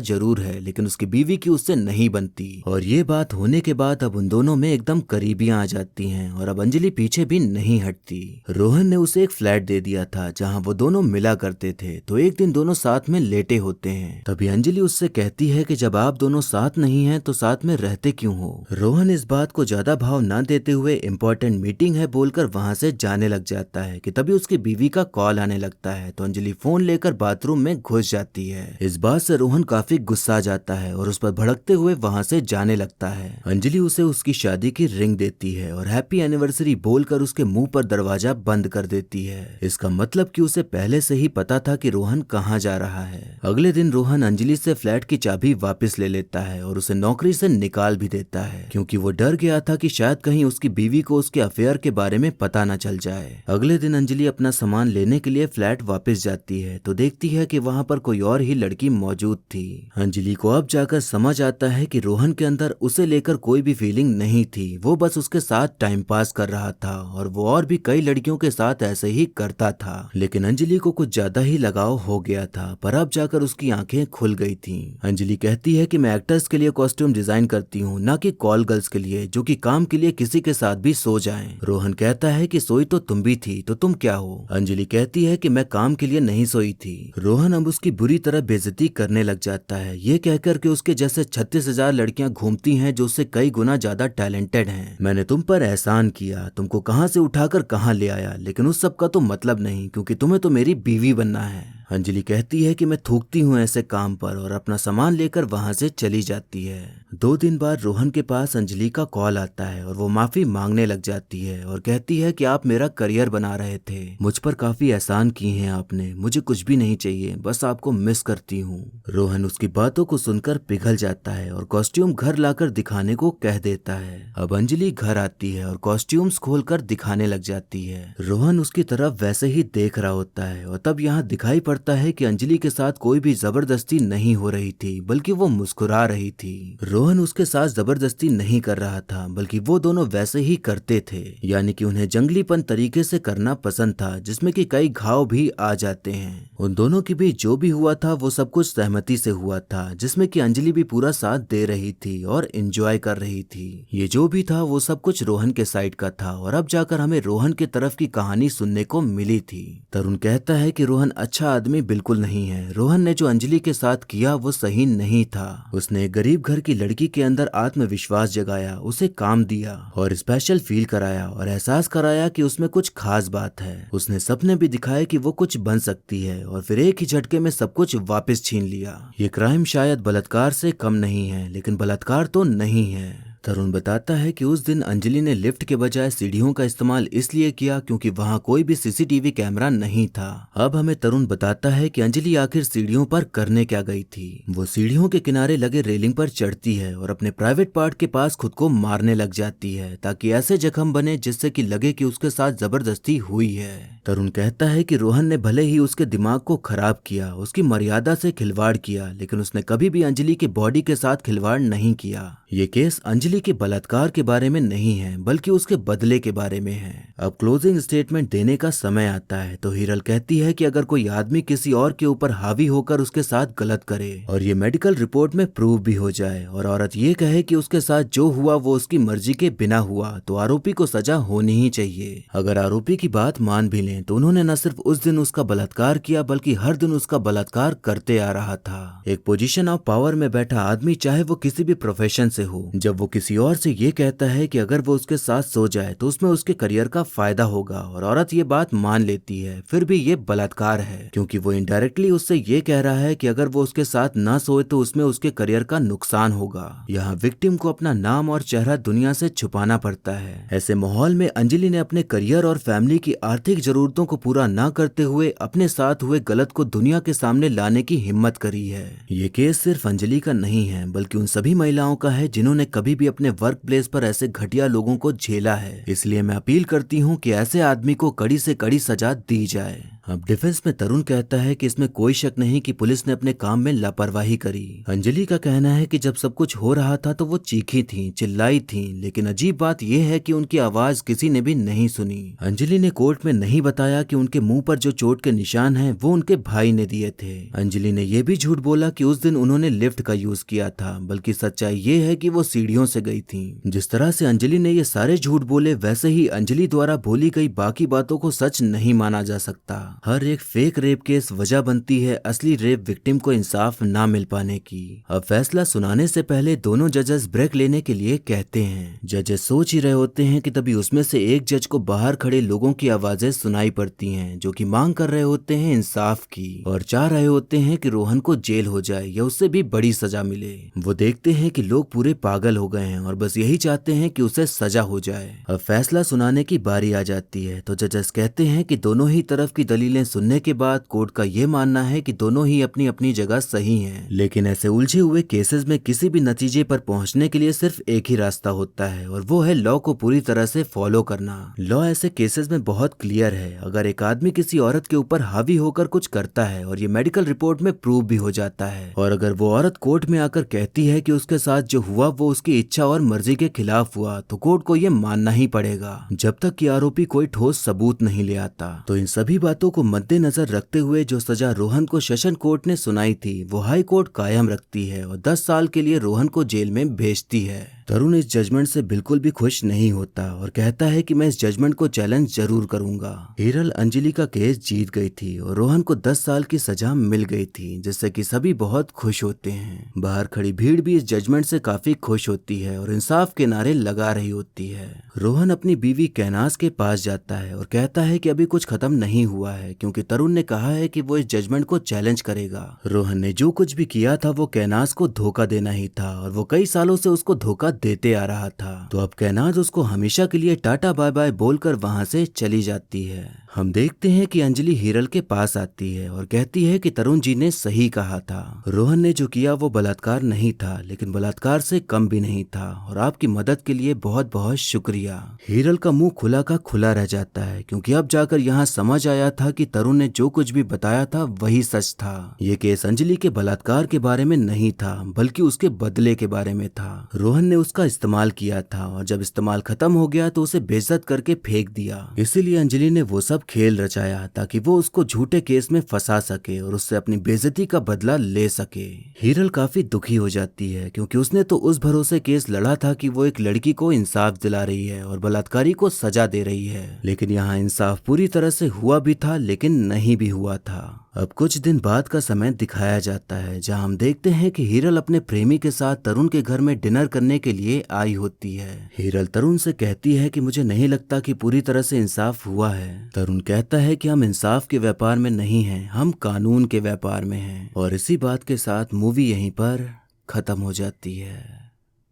जरूर है लेकिन उसकी बीवी की उससे नहीं बनती और ये बात होने के बाद अब उन दोनों में एकदम करीबियां आ जाती हैं और अब अंजलि पीछे भी नहीं हटती। रोहन ने उसे एक फ्लैट दे दिया था जहां वो दोनों मिला करते थे तो एक दिन दोनों साथ में लेटे होते हैं। तभी अंजलि उससे कहती है कि जब आप दोनों साथ नहीं हैं तो साथ में रहते क्यों हो। रोहन इस बात को ज्यादा भाव न देते हुए इम्पोर्टेंट मीटिंग है बोलकर वहां से जाने लग जाता है कि तभी उसकी बीवी का कॉल आने लगता है तो अंजलि फोन लेकर बाथरूम में घुस जाती है। इस बात से रोहन काफी गुस्सा जाता है और उस पर भड़कते हुए वहां से जाने लगता है। अंजलि उसे उसकी शादी की रिंग देती है और हैप्पी एनिवर्सरी बोलकर उसके मुंह पर दरवाजा बंद कर देती है। इसका मतलब कि उसे पहले से ही पता था कि रोहन कहाँ जा रहा है। अगले दिन रोहन अंजलि से फ्लैट की चाबी वापस ले लेता है और उसे नौकरी से निकाल भी देता है क्योंकि वो डर गया था कि शायद कहीं उसकी बीवी को उसके अफेयर के बारे में पता न चल जाए। अगले दिन अंजलि अपना सामान लेने के लिए फ्लैट वापस जाती है तो देखती है कि वहाँ पर कोई और ही लड़की मौजूद थी। अंजलि को अब जाकर समझ आता है कि रोहन के अंदर उसे लेकर कोई भी फीलिंग नहीं थी, वो बस उसके साथ टाइम पास कर रहा था और वो और भी कई लड़कियों के साथ ऐसे ही करता था। लेकिन अंजलि को कुछ ज्यादा ही लगाव हो गया था पर अब जाकर उसकी आंखें खुल गई थीं। अंजलि कहती है कि मैं एक्टर्स के लिए कॉस्ट्यूम डिजाइन करती हूँ न कि कॉल गर्ल्स के लिए जो कि काम के लिए किसी के साथ भी सो जाएं। रोहन कहता है कि सोई तो तुम भी थी तो तुम क्या हो। अंजलि कहती है कि मैं काम के लिए नहीं सोई थी। रोहन अब उसकी बुरी तरह बेइज्जती करने लग जाता है ये कहकर कि उसके जैसे 36,000 लड़कियां घूमती हैं जो उससे कई गुना ज्यादा टैलेंटेड हैं। मैंने तुम पर एहसान किया, तुमको कहां से उठाकर कहां ले आया, लेकिन उस सब का तो मतलब नहीं क्योंकि तुम्हें तो मेरी बीवी बनना है। अंजलि कहती है कि मैं थूकती हूँ ऐसे काम पर और अपना सामान लेकर वहां से चली जाती है। 2 दिन बाद रोहन के पास अंजलि का कॉल आता है और वो माफी मांगने लग जाती है और कहती है कि आप मेरा करियर बना रहे थे, मुझ पर काफी एहसान किए हैं आपने, मुझे कुछ भी नहीं चाहिए, बस आपको मिस करती हूँ। रोहन उसकी बातों को सुनकर पिघल जाता है और कॉस्ट्यूम घर लाकर दिखाने को कह देता है। अब अंजलि घर आती है और कॉस्ट्यूम्स खोलकर दिखाने लग जाती है। रोहन उसकी तरफ वैसे ही देख रहा होता है और तब यहाँ दिखाई पड़ता है कि अंजलि के साथ कोई भी जबरदस्ती नहीं हो रही थी बल्कि वो मुस्कुरा रही थी। रोहन उसके साथ जबरदस्ती नहीं कर रहा था बल्कि वो दोनों वैसे ही करते थे, यानी कि उन्हें जंगलीपन तरीके से करना पसंद था जिसमें कि कई घाव भी आ जाते हैं। उन दोनों के बीच जो भी हुआ था वो सब कुछ सहमति से हुआ था जिसमें कि अंजलि भी पूरा साथ दे रही थी और एंजॉय कर रही थी। ये जो भी था वो सब कुछ रोहन के साइड का था और अब जाकर हमें रोहन की तरफ की कहानी सुनने को मिली थी। तरुण कहता है कि रोहन अच्छा आदमी बिल्कुल नहीं है। रोहन ने जो अंजलि के साथ किया वो सही नहीं था। उसने गरीब घर की लड़की के अंदर आत्मविश्वास जगाया, उसे काम दिया और स्पेशल फील कराया और एहसास कराया कि उसमें कुछ खास बात है। उसने सपने भी दिखाए कि वो कुछ बन सकती है और फिर एक ही झटके में सब कुछ वापस छीन लिया। ये क्राइम शायद बलात्कार से कम नहीं है लेकिन बलात्कार तो नहीं है। तरुण बताता है कि उस दिन अंजलि ने लिफ्ट के बजाय सीढ़ियों का इस्तेमाल इसलिए किया क्योंकि वहां कोई भी सीसीटीवी कैमरा नहीं था। अब हमें तरुण बताता है कि अंजलि आखिर सीढ़ियों पर करने क्या गई थी। वो सीढ़ियों के किनारे लगे रेलिंग पर चढ़ती है और अपने प्राइवेट पार्ट के पास खुद को मारने लग जाती है ताकि ऐसे जख्म बने जिससे कि लगे कि उसके साथ जबरदस्ती हुई है। तरुण कहता है कि रोहन ने भले ही उसके दिमाग को खराब किया, उसकी मर्यादा से खिलवाड़ किया, लेकिन उसने कभी भी अंजलि के बॉडी के साथ खिलवाड़ नहीं किया। ये केस अंजलि के बलात्कार के बारे में नहीं है बल्कि उसके बदले के बारे में है। अब क्लोजिंग स्टेटमेंट देने का समय आता है तो हिरल कहती है कि अगर कोई आदमी किसी और के ऊपर हावी होकर उसके साथ गलत करे और ये मेडिकल रिपोर्ट में प्रूव भी हो जाए और औरत ये कहे कि उसके साथ जो हुआ वो उसकी मर्जी के बिना हुआ तो आरोपी को सजा होनी ही चाहिए। अगर आरोपी की बात मान भी लें तो उन्होंने न सिर्फ उस दिन उसका बलात्कार किया बल्कि हर दिन उसका बलात्कार करते आ रहा था। एक पोजीशन ऑफ पावर में बैठा आदमी चाहे वो किसी भी प्रोफेशन से हो। जब वो किसी और से ये कहता है कि अगर वो उसके साथ सो जाए तो उसमें उसके करियर का फायदा होगा और औरत ये बात मान लेती है, फिर भी ये बलात्कार है क्योंकि वो इनडायरेक्टली उससे ये कह रहा है कि अगर वो उसके साथ ना सोए तो उसमें उसके करियर का नुकसान होगा। यहाँ विक्टिम को अपना नाम और चेहरा दुनिया से छुपाना पड़ता है। ऐसे माहौल में अंजलि ने अपने करियर और फैमिली की आर्थिक जरूरतों को पूरा ना करते हुए अपने साथ हुए गलत को दुनिया के सामने लाने की हिम्मत करी है। ये केस सिर्फ अंजलि का नहीं है बल्कि उन सभी महिलाओं का है जिन्होंने कभी भी अपने वर्क प्लेस पर ऐसे घटिया लोगों को झेला है। इसलिए मैं अपील करती हूँ कि ऐसे आदमी को कड़ी से कड़ी सजा दी जाए। अब डिफेंस में तरुण कहता है कि इसमें कोई शक नहीं कि पुलिस ने अपने काम में लापरवाही करी। अंजलि का कहना है कि जब सब कुछ हो रहा था तो वो चीखी थी, चिल्लाई थी, लेकिन अजीब बात यह है कि उनकी आवाज किसी ने भी नहीं सुनी। अंजलि ने कोर्ट में नहीं बताया कि उनके मुंह पर जो चोट के निशान हैं वो उनके भाई ने दिए थे। अंजलि ने यह भी झूठ बोला कि उस दिन उन्होंने लिफ्ट का यूज किया था, बल्कि सच्चाई ये है कि वो सीढ़ियों से गई थी। जिस तरह से अंजलि ने ये सारे झूठ बोले वैसे ही अंजलि द्वारा बोली गई बाकी बातों को सच नहीं माना जा सकता। हर एक फेक रेप केस वजह बनती है असली रेप विक्टिम को इंसाफ ना मिल पाने की। अब फैसला सुनाने से पहले दोनों जजेस ब्रेक लेने के लिए कहते हैं। जजेस सोच ही रहे होते हैं कि तभी उसमें से एक जज को बाहर खड़े लोगों की आवाजें सुनाई पड़ती हैं जो कि मांग कर रहे होते हैं इंसाफ की और चाह रहे होते हैं कि रोहन को जेल हो जाए या उससे भी बड़ी सजा मिले। वो देखते हैं कि लोग पूरे पागल हो गए हैं और बस यही चाहते हैं कि उसे सजा हो जाए। अब फैसला सुनाने की बारी आ जाती है तो जजेस कहते हैं कि दोनों ही तरफ की दलीलें सुनने के बाद कोर्ट का ये मानना है कि दोनों ही अपनी अपनी जगह सही हैं। लेकिन ऐसे उलझे हुए केसेस में किसी भी नतीजे पर पहुंचने के लिए सिर्फ एक ही रास्ता होता है और वो है लॉ को पूरी तरह से फॉलो करना। लॉ ऐसे केसेस में बहुत क्लियर है। अगर एक आदमी किसी औरत के ऊपर हावी होकर कुछ करता है और ये मेडिकल रिपोर्ट में प्रूव भी हो जाता है और अगर वो औरत कोर्ट में आकर कहती है कि उसके साथ जो हुआ वो उसकी इच्छा और मर्जी के खिलाफ हुआ तो कोर्ट को ये मानना ही पड़ेगा जब तक कि आरोपी कोई ठोस सबूत नहीं ले आता। तो इन सभी बातों को मद्देनजर रखते हुए जो सजा रोहन को सेशन कोर्ट ने सुनाई थी वो हाई कोर्ट कायम रखती है और 10 साल के लिए रोहन को जेल में भेजती है। तरुण इस जजमेंट से बिल्कुल भी खुश नहीं होता और कहता है कि मैं इस जजमेंट को चैलेंज जरूर करूंगा। हीरल अंजलि का केस जीत गई थी और रोहन को 10 साल की सजा मिल गई थी जिससे कि सभी बहुत खुश होते हैं। बाहर खड़ी भीड़ भी इस जजमेंट से काफी खुश होती है और इंसाफ के नारे लगा रही होती है। रोहन अपनी बीवी कैनाज के पास जाता है और कहता है कि अभी कुछ खत्म नहीं हुआ है क्योंकि तरुण ने कहा है कि वो इस जजमेंट को चैलेंज करेगा। रोहन ने जो कुछ भी किया था वो कैनाज को धोखा देना ही था और वो कई सालों से उसको धोखा देते आ रहा था। तो अब कैनाज उसको हमेशा के लिए टाटा बाय बाय बोलकर वहां से चली जाती है। हम देखते हैं कि अंजलि हीरल के पास आती है और कहती है कि तरुण जी ने सही कहा था। रोहन ने जो किया वो बलात्कार नहीं था लेकिन बलात्कार से कम भी नहीं था और आपकी मदद के लिए बहुत बहुत शुक्रिया। हीरल का मुंह खुला का खुला रह जाता है क्योंकि अब जाकर यहाँ समझ आया था कि तरुण ने जो कुछ भी बताया था वही सच था। ये केस अंजलि के बलात्कार के बारे में नहीं था बल्कि उसके बदले के बारे में था। रोहन ने उसका इस्तेमाल किया था और जब इस्तेमाल खत्म हो गया तो उसे बेइज्जत करके फेंक दिया। इसीलिए अंजलि ने वो सब खेल रचाया ताकि वो उसको झूठे केस में फंसा सके और उससे अपनी बेइज्जती का बदला ले सके। हीरल काफी दुखी हो जाती है क्योंकि उसने तो उस भरोसे केस लड़ा था कि वो एक लड़की को इंसाफ दिला रही है और बलात्कारी को सजा दे रही है, लेकिन यहाँ इंसाफ पूरी तरह से हुआ भी था लेकिन नहीं भी हुआ था। अब कुछ दिन बाद का समय दिखाया जाता है जहां हम देखते हैं कि हीरल अपने प्रेमी के साथ तरुण के घर में डिनर करने के लिए आई होती है। हीरल तरुण से कहती है कि मुझे नहीं लगता कि पूरी तरह से इंसाफ हुआ है। तरुण कहता है कि हम इंसाफ के व्यापार में नहीं हैं, हम कानून के व्यापार में हैं। और इसी बात के साथ मूवी यहीं पर खत्म हो जाती है।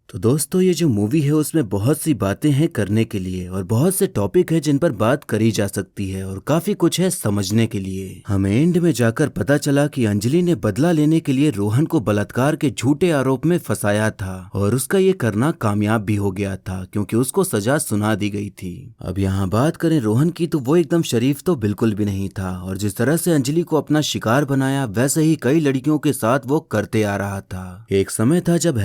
तो दोस्तों ये जो मूवी है उसमें बहुत सी बातें हैं करने के लिए और बहुत से टॉपिक है जिन पर बात करी जा सकती है और काफी कुछ है समझने के लिए। हमें एंड में जाकर पता चला कि अंजलि ने बदला लेने के लिए रोहन को बलात्कार के झूठे आरोप में फंसाया था और उसका ये करना कामयाब भी हो गया था क्योंकि उसको सजा सुना दी गई थी। अब यहाँ बात करें रोहन की तो वो एकदम शरीफ तो बिल्कुल भी नहीं था और जिस तरह से अंजलि को अपना शिकार बनाया वैसे ही कई लड़कियों के साथ वो करते आ रहा था। एक समय था जब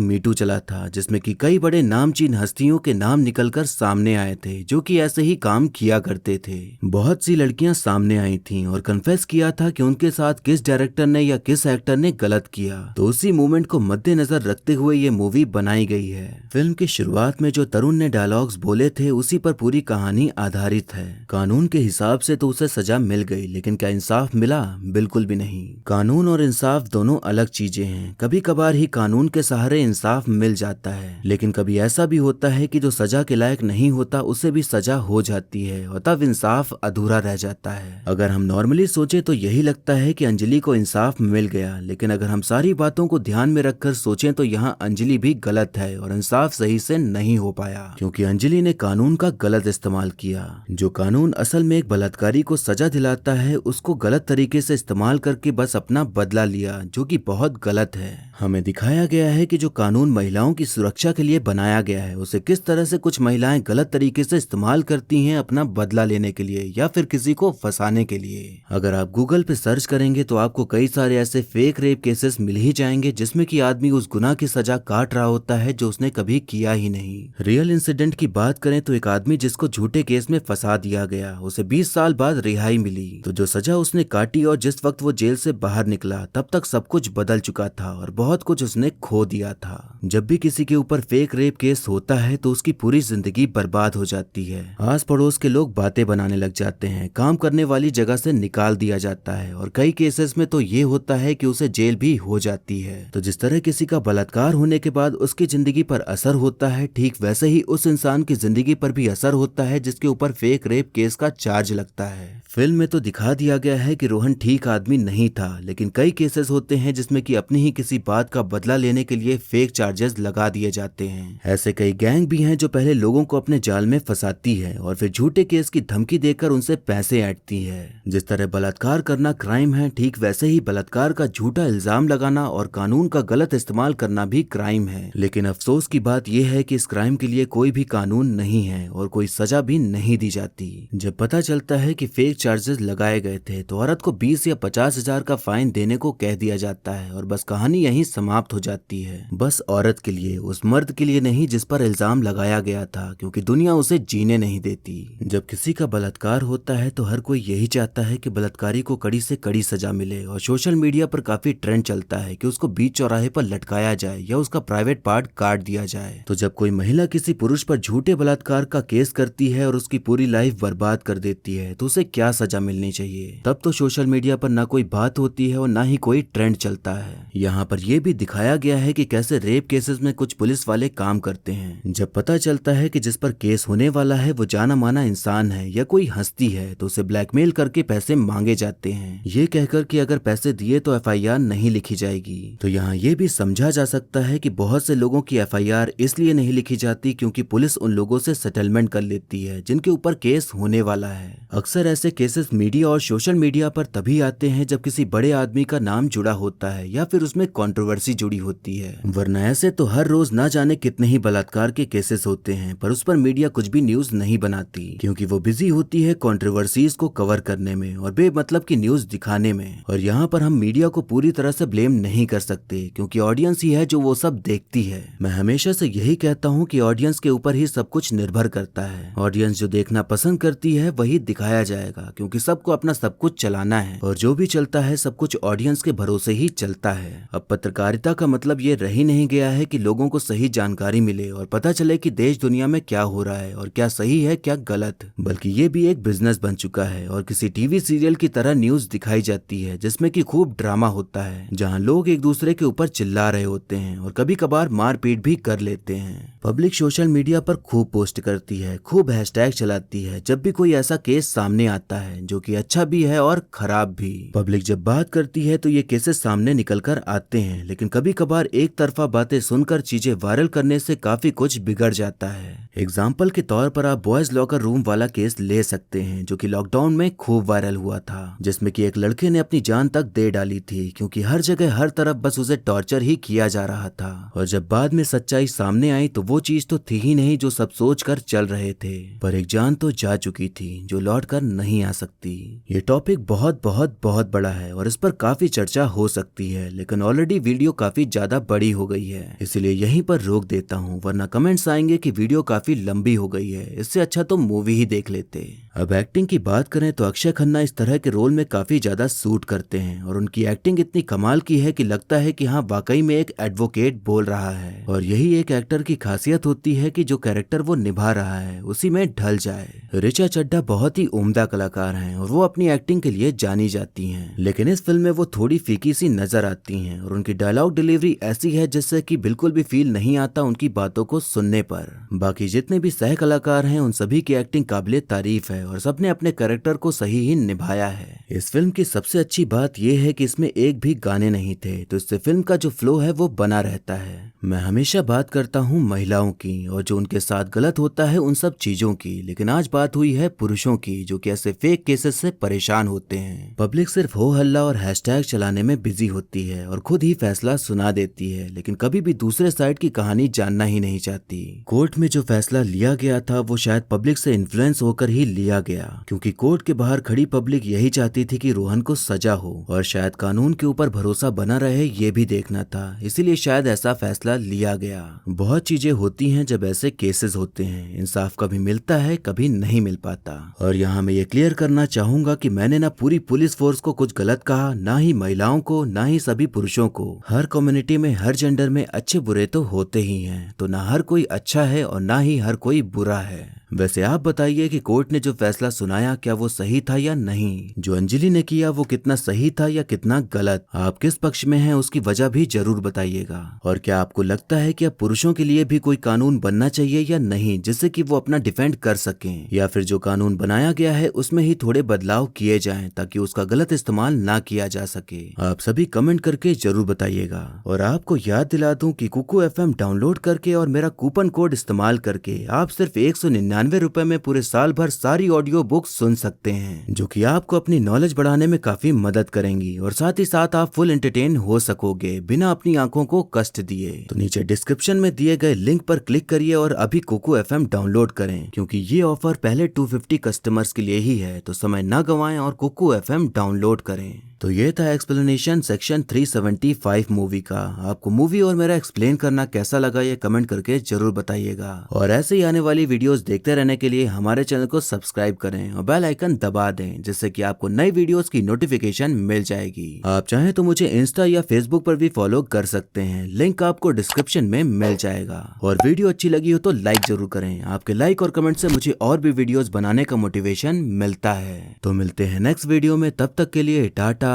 #MeToo चला था जिसमें कि कई बड़े नामचीन हस्तियों के नाम निकलकर सामने आए थे जो कि ऐसे ही काम किया करते थे। बहुत सी लड़कियां सामने आई थीं और कन्फेस किया था कि उनके साथ किस डायरेक्टर ने या किस एक्टर ने गलत किया। तो उसी मूवमेंट को मद्देनजर रखते हुए ये मूवी बनाई गई है। फिल्म की शुरुआत में जो तरुण ने डायलॉग्स बोले थे उसी पर पूरी कहानी आधारित है। कानून के हिसाब से तो उसे सजा मिल गई लेकिन क्या इंसाफ मिला? बिल्कुल भी नहीं। कानून और इंसाफ दोनों अलग चीजें हैं। कभी कभार ही कानून के सहारे इंसाफ मिल मिल जाता है। लेकिन कभी ऐसा भी होता है कि जो सजा के लायक नहीं होता उसे भी सजा हो जाती है और तब इंसाफ अधूरा रह जाता है। अगर हम नॉर्मली सोचे तो यही लगता है कि अंजलि को इंसाफ मिल गया, लेकिन अगर हम सारी बातों को ध्यान में रखकर सोचें तो यहाँ अंजलि भी गलत है और इंसाफ सही से नहीं हो पाया, क्योंकि अंजलि ने कानून का गलत इस्तेमाल किया। जो कानून असल में एक बलात्कारी को सजा दिलाता है उसको गलत तरीके से इस्तेमाल करके बस अपना बदला लिया, जो कि बहुत गलत है। हमें दिखाया गया है कि जो कानून महिलाओं की सुरक्षा के लिए बनाया गया है उसे किस तरह से कुछ महिलाएं गलत तरीके से इस्तेमाल करती हैं अपना बदला लेने के लिए या फिर किसी को फंसाने के लिए। अगर आप गूगल पे सर्च करेंगे तो आपको कई सारे ऐसे फेक रेप केसेस मिल ही जाएंगे जिसमें कि आदमी उस गुनाह की सजा काट रहा होता है जो उसने कभी किया ही नहीं। रियल इंसिडेंट की बात करें तो एक आदमी जिसको झूठे केस में फंसा दिया गया उसे 20 साल बाद रिहाई मिली, तो जो सजा उसने काटी और जिस वक्त वो जेल से बाहर निकला तब तक सब कुछ बदल चुका था और बहुत कुछ उसने खो दिया था। जब भी किसी के ऊपर फेक रेप केस होता है तो उसकी पूरी जिंदगी बर्बाद हो जाती है। आस पड़ोस के लोग बातें बनाने लग जाते हैं, काम करने वाली जगह से निकाल दिया जाता है और कई केसेस में तो ये होता है कि उसे जेल भी हो जाती है। तो जिस तरह किसी का बलात्कार होने के बाद उसकी जिंदगी पर असर होता है, ठीक वैसे ही उस इंसान की जिंदगी पर भी असर होता है जिसके ऊपर फेक रेप केस का चार्ज लगता है। फिल्म में तो दिखा दिया गया है कि रोहन ठीक आदमी नहीं था, लेकिन कई केसेस होते हैं जिसमें कि अपनी ही किसी बात का बदला लेने के लिए फेक चार्जेस लगा दिए जाते हैं। ऐसे कई गैंग भी हैं जो पहले लोगों को अपने जाल में फंसाती है और फिर झूठे केस की धमकी देकर उनसे पैसे ऐंठती है। जिस तरह बलात्कार करना क्राइम है, ठीक वैसे ही बलात्कार का झूठा इल्जाम लगाना और कानून का गलत इस्तेमाल करना भी क्राइम है। लेकिन अफसोस की बात यह है कि इस क्राइम के लिए कोई भी कानून नहीं है और कोई सजा भी नहीं दी जाती। जब पता चलता है कि फेक चार्जेस लगाए गए थे तो औरत को 20 या 50 हजार का फाइन देने को कह दिया जाता है और बस कहानी यहीं समाप्त हो जाती है। बस औरत के लिए, उस मर्द के लिए नहीं जिस पर इल्जाम लगाया गया था, क्योंकि दुनिया उसे जीने नहीं देती। जब किसी का बलात्कार होता है तो हर कोई यही चाहता है कि बलात्कारी को कड़ी से कड़ी सजा मिले और सोशल मीडिया पर काफी ट्रेंड चलता है कि उसको बीच चौराहे पर लटकाया जाए या उसका प्राइवेट पार्ट काट दिया जाए। तो जब कोई महिला किसी पुरुष पर झूठे बलात्कार का केस करती है और उसकी पूरी लाइफ बर्बाद कर देती है तो उसे क्या सजा मिलनी चाहिए? तब तो सोशल मीडिया पर ना कोई बात होती है और ना ही कोई ट्रेंड चलता है। यहाँ पर यह भी दिखाया गया है कि कैसे रेप केसेस में कुछ पुलिस वाले काम करते हैं। जब पता चलता है कि जिस पर केस होने वाला है वो जाना माना इंसान है या कोई हस्ती है तो उसे ब्लैकमेल करके पैसे मांगे जाते हैं, ये कहकर कि अगर पैसे दिए तो एफआईआर नहीं लिखी जाएगी। तो यहाँ ये भी समझा जा सकता है कि बहुत से लोगों की एफआईआर इसलिए नहीं लिखी जाती क्योंकि पुलिस उन लोगों से सेटलमेंट कर लेती है जिनके ऊपर केस होने वाला है। अक्सर ऐसे केसेस मीडिया और सोशल मीडिया पर तभी आते हैं जब किसी बड़े आदमी का नाम जुड़ा होता है या फिर उसमें कंट्रोवर्सी जुड़ी होती है, वरना ऐसे तो हर रोज ना जाने कितने ही बलात्कार के केसेस होते हैं पर उस पर मीडिया कुछ भी न्यूज नहीं बनाती क्योंकि वो बिजी होती है कंट्रोवर्सीज को कवर करने में और बेमतलब की न्यूज दिखाने में। और यहाँ पर हम मीडिया को पूरी तरह से ब्लेम नहीं कर सकते क्योंकि ऑडियंस ही है जो वो सब देखती है। मैं हमेशा से यही कहता हूँ कि ऑडियंस के ऊपर ही सब कुछ निर्भर करता है। ऑडियंस जो देखना पसंद करती है वही दिखाया जाएगा क्योंकि सबको अपना सब कुछ चलाना है और जो भी चलता है सब कुछ ऑडियंस के भरोसे ही चलता है। अब पत्रकारिता का मतलब ये रह ही नहीं गया है कि लोगों को सही जानकारी मिले और पता चले कि देश दुनिया में क्या हो रहा है और क्या सही है क्या गलत, बल्कि ये भी एक बिजनेस बन चुका है और किसी टीवी सीरियल की तरह न्यूज दिखाई जाती है जिसमें कि खूब ड्रामा होता है, जहां लोग एक दूसरे के ऊपर चिल्ला रहे होते हैं और कभी कभार मारपीट भी कर लेते हैं। पब्लिक सोशल मीडिया पर खूब पोस्ट करती है, खूब हैशटैग चलाती है जब भी कोई ऐसा केस सामने आता है जो कि अच्छा भी है और खराब भी। पब्लिक जब बात करती है तो ये केसेस सामने निकल कर आते हैं, लेकिन कभी कभार एक तरफा बातें सुनकर चीजें वायरल करने से काफी कुछ बिगड़ जाता है। एग्जाम्पल के तौर पर आप बॉयज लॉकर रूम वाला केस ले सकते हैं जो कि लॉकडाउन में खूब वायरल हुआ था, जिसमें कि एक लड़के ने अपनी जान तक दे डाली थी क्योंकि हर जगह हर तरफ बस उसे टॉर्चर ही किया जा रहा था। और जब बाद में सच्चाई सामने आई तो वो चीज तो थी ही नहीं जो सब सोच कर चल रहे थे, पर एक जान तो जा चुकी थी जो लौट कर नहीं आ सकती। ये टॉपिक बहुत बहुत बहुत बड़ा है और इस पर काफी चर्चा हो सकती है, लेकिन ऑलरेडी वीडियो काफी ज्यादा बड़ी हो गई है, इसलिए यहीं पर रोक देता हूँ वरना कमेंट्स आएंगे कि वीडियो काफी लंबी हो गई है, इससे अच्छा तो मूवी ही देख लेते। अब एक्टिंग की बात करें तो अक्षय खन्ना इस तरह के रोल में काफी ज्यादा सूट करते हैं और उनकी एक्टिंग इतनी कमाल की है कि लगता है कि हाँ वाकई में एक एडवोकेट बोल रहा है। और यही एक एक्टर की खासियत होती है कि जो कैरेक्टर वो निभा रहा है उसी में ढल जाए। ऋचा चड्ढा बहुत ही उम्दा कलाकार हैं और वो अपनी एक्टिंग के लिए जानी जाती हैं, लेकिन इस फिल्म में वो थोड़ी फीकी सी नजर आती की हैं और उनकी डायलॉग डिलीवरी ऐसी है जिससे कि बिल्कुल भी फील नहीं आता उनकी बातों को सुनने पर। बाकी जितने भी सह कलाकार हैं उन सभी की एक्टिंग काबिले तारीफ है और सबने अपने कैरेक्टर को सही ही निभाया है। इस फिल्म की सबसे अच्छी बात यह है कि इसमें एक भी गाने नहीं थे, तो इससे फिल्म का जो फ्लो है वो बना रहता है। मैं हमेशा बात करता हूँ महिलाओं की और जो उनके साथ गलत होता है उन सब चीजों की, लेकिन आज बात हुई है पुरुषों की जो कि ऐसे फेक केसेस से परेशान होते हैं। पब्लिक सिर्फ हो हल्ला और हैशटैग चलाने में बिजी होती है और खुद ही फैसला सुना देती है, लेकिन कभी भी दूसरे साइड की कहानी जानना ही नहीं चाहती। कोर्ट में जो फैसला लिया गया था वो शायद पब्लिक से इन्फ्लुएंस होकर ही लिया गया, क्योंकि कोर्ट के बाहर खड़ी पब्लिक यही चाहती थी कि रोहन को सजा हो और शायद कानून के ऊपर भरोसा बना रहे ये भी देखना था, इसीलिए शायद ऐसा फैसला लिया गया। बहुत चीजें होती हैं जब ऐसे केसेस होते हैं, इंसाफ कभी मिलता है कभी नहीं मिल पाता। और यहाँ मैं ये क्लियर करना चाहूंगा कि मैंने ना पूरी पुलिस फोर्स को कुछ गलत कहा, ना ही महिलाओं को, ना ही सभी पुरुषों को। हर कम्युनिटी में हर जेंडर में अच्छे बुरे तो होते ही हैं, तो ना हर कोई अच्छा है और ना ही हर कोई बुरा है। वैसे आप बताइए कि कोर्ट ने जो फैसला सुनाया क्या वो सही था या नहीं? जो अंजलि ने किया वो कितना सही था या कितना गलत? आप किस पक्ष में हैं उसकी वजह भी जरूर बताइएगा। और क्या आपको लगता है कि अब पुरुषों के लिए भी कोई कानून बनना चाहिए या नहीं, जिससे कि वो अपना डिफेंड कर सकें, या फिर जो कानून बनाया गया है उसमें ही थोड़े बदलाव किए जाएं ताकि उसका गलत इस्तेमाल ना किया जा सके? आप सभी कमेंट करके जरूर बताइएगा। और आपको याद दिला दूं कि कुकू FM डाउनलोड करके और मेरा कूपन कोड इस्तेमाल करके आप सिर्फ 199 रुपए में पूरे साल भर सारी ऑडियो बुक सुन सकते हैं, जो कि आपको अपनी नॉलेज बढ़ाने में काफी मदद करेंगी और साथ ही साथ आप फुल एंटरटेन हो सकोगे बिना अपनी आंखों को कष्ट दिए। तो नीचे डिस्क्रिप्शन में दिए गए लिंक पर क्लिक करिए और अभी कुकू FM डाउनलोड करें, क्योंकि ये ऑफर पहले 250 कस्टमर्स के लिए ही है, तो समय ना गवाएं और कुकू FM डाउनलोड करें। तो ये था एक्सप्लेनेशन सेक्शन 375 मूवी का। आपको मूवी और मेरा एक्सप्लेन करना कैसा लगा ये कमेंट करके जरूर बताइएगा। और ऐसे ही आने वाली वीडियोस देखते रहने के लिए हमारे चैनल को सब्सक्राइब करें और बेल आइकन दबा दें, जिससे कि आपको नई वीडियोस की नोटिफिकेशन मिल जाएगी। आप चाहें तो मुझे इंस्टा या फेसबुक पर भी फॉलो कर सकते हैं, लिंक आपको डिस्क्रिप्शन में मिल जाएगा। और वीडियो अच्छी लगी हो तो लाइक जरूर करें, आपके लाइक और कमेंट से मुझे और भी वीडियोस बनाने का मोटिवेशन मिलता है। तो मिलते हैं नेक्स्ट वीडियो में, तब तक के लिए टाटा,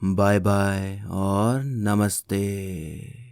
बाय बाय और नमस्ते।